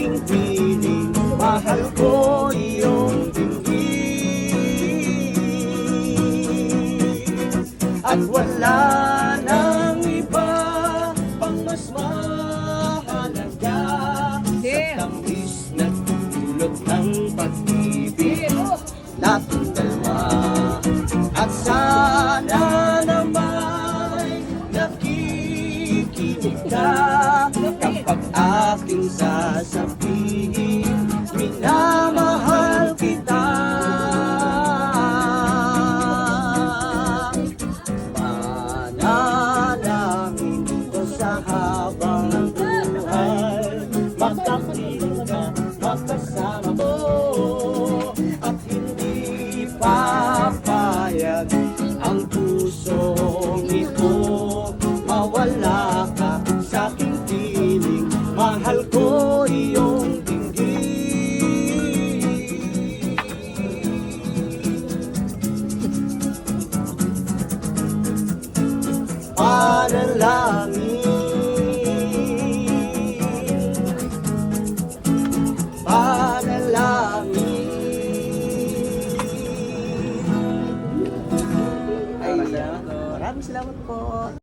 aking piling, mahal ko iyong dinggin. At wala nang iba pang mas mahalaga sa tamis na dulot ng pag-ibig nating dalawa. At sana naman nakikinig ka kapag aking sasabihin, minamahal kita. Manalangin ko sa habang buhay, makapiling ka, makasama ko, at hindi papayag ang pusong ito mawala ka sa aking piling, mahal ko iyong dinggin. Panalangin, panalangin. Ayan, maraming salamat po.